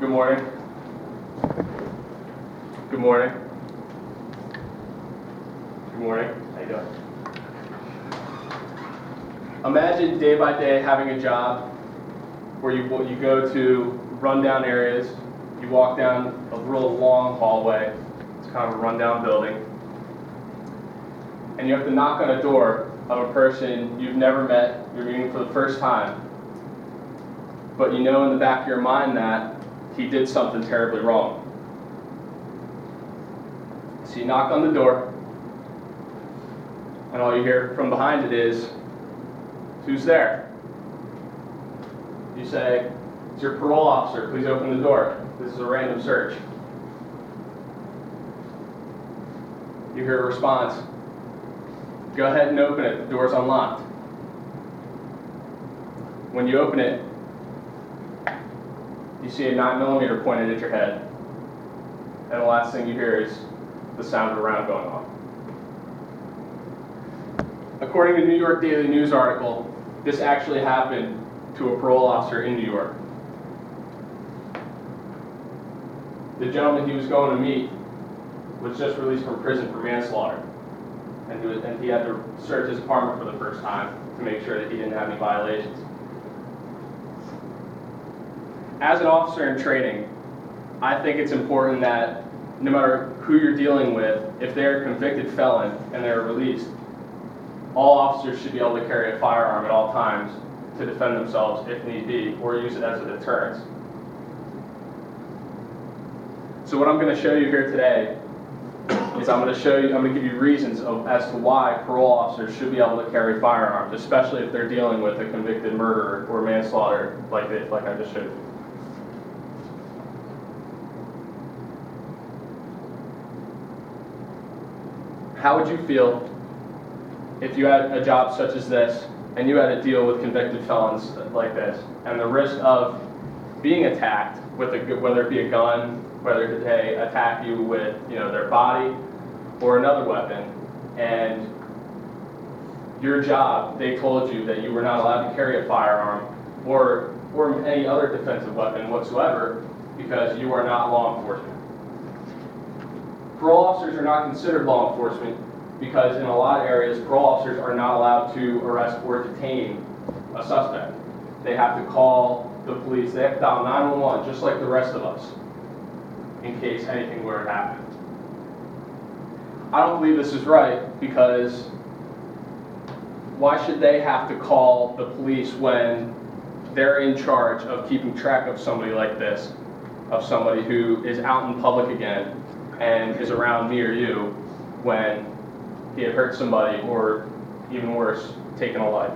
Good morning. Good morning. Good morning. How you doing? Imagine day by day having a job where you go to rundown areas, you walk down a real long hallway, it's kind of a rundown building, and you have to knock on a door of a person you've never met, you're meeting for the first time, but you know in the back of your mind that he did something terribly wrong. So you knock on the door, and all you hear from behind it is, "Who's there?" You say, "It's your parole officer, please open the door. This is a random search." You hear a response, "Go ahead and open it, the door's unlocked." When you open it, you see a 9mm pointed at your head, and the last thing you hear is the sound of a round going off. According to New York Daily News article, this actually happened to a parole officer in New York. The gentleman he was going to meet was just released from prison for manslaughter, and he had to search his apartment for the first time to make sure that he didn't have any violations. As an officer in training, I think it's important that no matter who you're dealing with, if they're a convicted felon and they're released, all officers should be able to carry a firearm at all times to defend themselves if need be, or use it as a deterrent. So what I'm going to show you here today is I'm going to give you reasons as to why parole officers should be able to carry firearms, especially if they're dealing with a convicted murderer or manslaughter like I just showed you. How would you feel if you had a job such as this and you had to deal with convicted felons like this, and the risk of being attacked with whether it be a gun, whether they attack you with their body or another weapon, and your job, they told you that you were not allowed to carry a firearm or any other defensive weapon whatsoever because you are not law enforcement. Parole officers are not considered law enforcement because in a lot of areas, parole officers are not allowed to arrest or detain a suspect. They have to call the police. They have to dial 911 just like the rest of us in case anything were to happen. I don't believe this is right because why should they have to call the police when they're in charge of keeping track of somebody like this, of somebody who is out in public again and is around near you when he had hurt somebody or, even worse, taken a life.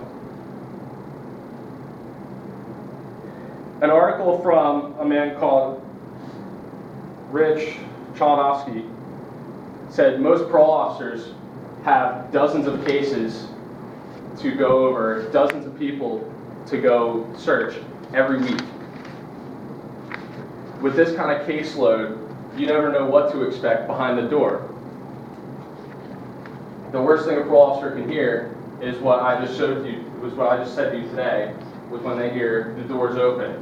An article from a man called Rich Chaudovsky said most parole officers have dozens of cases to go over, dozens of people to go search every week. With this kind of caseload, you never know what to expect behind the door. The worst thing a parole officer can hear is what I just showed you, was what I just said to you today, was when they hear the door's open.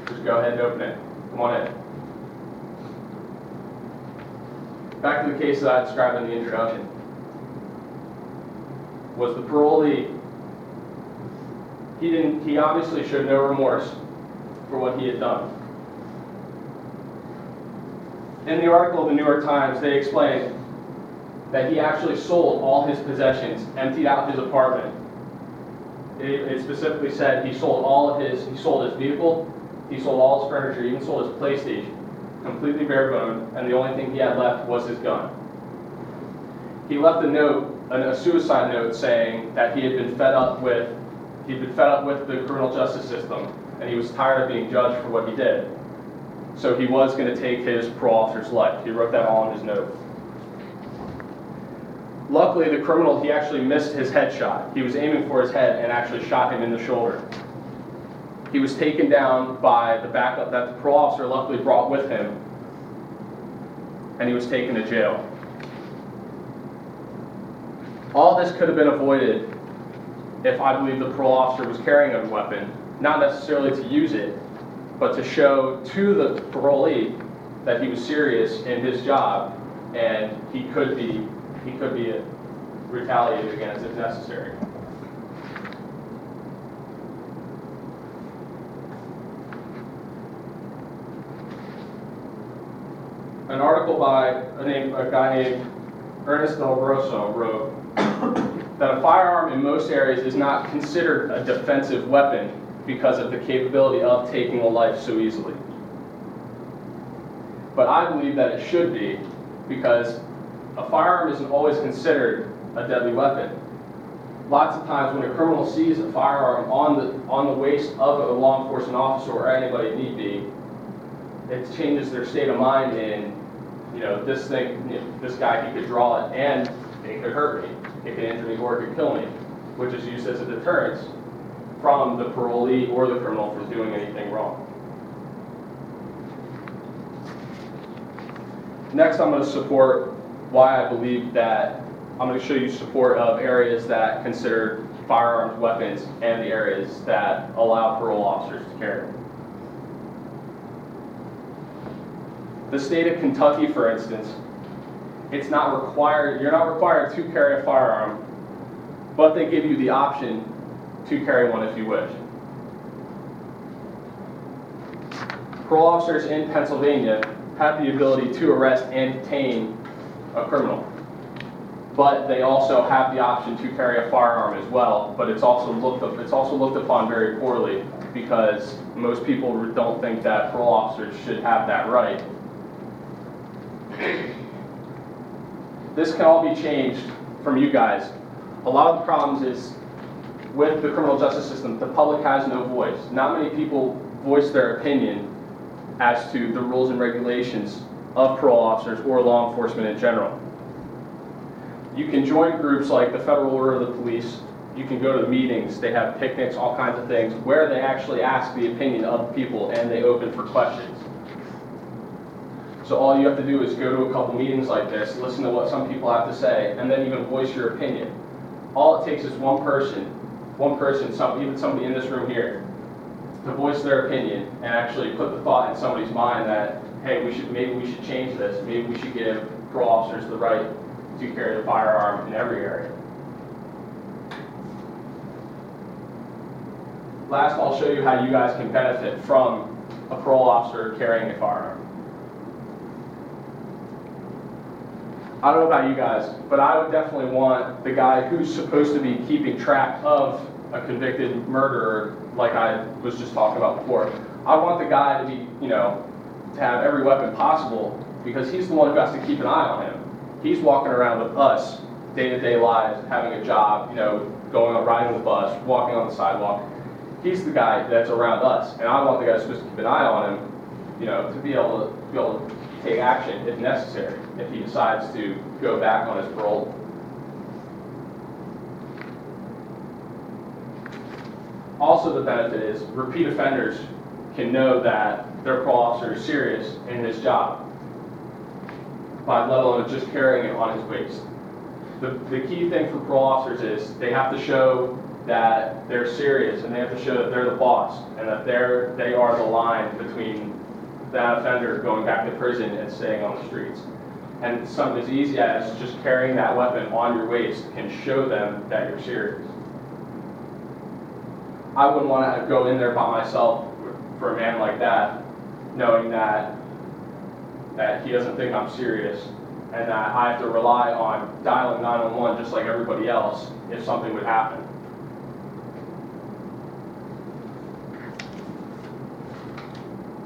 Just go ahead and open it. Come on in. Back to the case that I described in the introduction. Was the parolee, he obviously showed no remorse for what he had done. In the article of the New York Times, they explained that he actually sold all his possessions, emptied out his apartment. It specifically said he sold his vehicle, he sold all his furniture, even sold his PlayStation, completely bare boned, and the only thing he had left was his gun. He left a note, a suicide note, saying that he had been fed up with the criminal justice system, and he was tired of being judged for what he did. So he was going to take his parole officer's life. He wrote that all in his note. Luckily, the criminal, he actually missed his headshot. He was aiming for his head and actually shot him in the shoulder. He was taken down by the backup that the parole officer luckily brought with him, and he was taken to jail. All this could have been avoided if I believe the parole officer was carrying a weapon, not necessarily to use it, but to show to the parolee that he was serious in his job and he could be retaliated against if necessary. An article by a guy named Ernest Del Grosso wrote that a firearm in most areas is not considered a defensive weapon because of the capability of taking a life so easily. But I believe that it should be, because a firearm isn't always considered a deadly weapon. Lots of times when a criminal sees a firearm on the waist of a law enforcement officer or anybody need be, it changes their state of mind in, this thing, this guy, he could draw it and it could hurt me, it could injure me, or it could kill me, which is used as a deterrence from the parolee or the criminal from doing anything wrong. Next, I'm going to support why I believe that, I'm going to show you support of areas that consider firearms weapons and the areas that allow parole officers to carry them. The state of Kentucky, for instance, it's not required, you're not required to carry a firearm, but they give you the option to carry one if you wish. Parole officers in Pennsylvania have the ability to arrest and detain a criminal, but they also have the option to carry a firearm as well, but it's also looked upon very poorly because most people don't think that parole officers should have that right. This can all be changed from you guys. A lot of the problems is with the criminal justice system, the public has no voice. Not many people voice their opinion as to the rules and regulations of parole officers or law enforcement in general. You can join groups like the Federal Order of the Police. You can go to meetings. They have picnics, all kinds of things, where they actually ask the opinion of people and they open for questions. So all you have to do is go to a couple meetings like this, listen to what some people have to say, and then even voice your opinion. All it takes is one person, even somebody in this room here, to voice their opinion and actually put the thought in somebody's mind that, hey, maybe we should change this. Maybe we should give parole officers the right to carry the firearm in every area. Last, I'll show you how you guys can benefit from a parole officer carrying a firearm. I don't know about you guys, but I would definitely want the guy who's supposed to be keeping track of a convicted murderer, like I was just talking about before. I want the guy to be, to have every weapon possible, because he's the one who has to keep an eye on him. He's walking around with us, day-to-day lives, having a job, going on, riding the bus, walking on the sidewalk. He's the guy that's around us, and I want the guy who's supposed to keep an eye on him, to be able to take action if necessary, if he decides to go back on his parole. Also, the benefit is repeat offenders can know that their parole officer is serious in his job, by let alone just carrying it on his waist. The key thing for parole officers is they have to show that they're serious, and they have to show that they're the boss, and that they are the line between that offender going back to prison and staying on the streets. And something as easy as just carrying that weapon on your waist can show them that you're serious. I wouldn't want to go in there by myself for a man like that, knowing that he doesn't think I'm serious, and that I have to rely on dialing 911 just like everybody else if something would happen.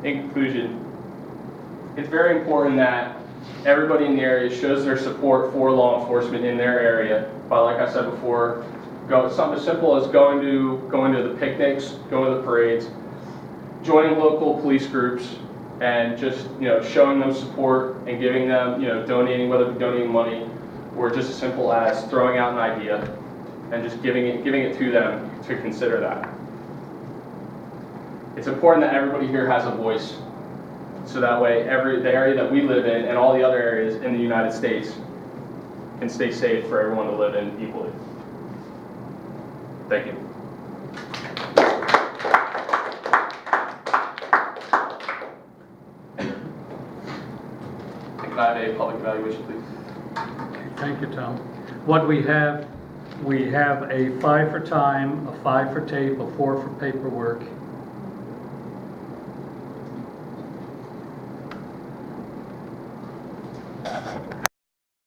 In conclusion, it's very important that everybody in the area shows their support for law enforcement in their area by, like I said before, something as simple as going to the picnics, going to the parades, joining local police groups, and just showing them support and giving them donating, whether it's donating money or just as simple as throwing out an idea and just giving it to them to consider that. It's important that everybody here has a voice, so that way the area that we live in and all the other areas in the United States can stay safe for everyone to live in equally. Thank you. Could I have a public evaluation, please? Thank you, Tom. What we have a 5 for time, a 5 for tape, a 4 for paperwork.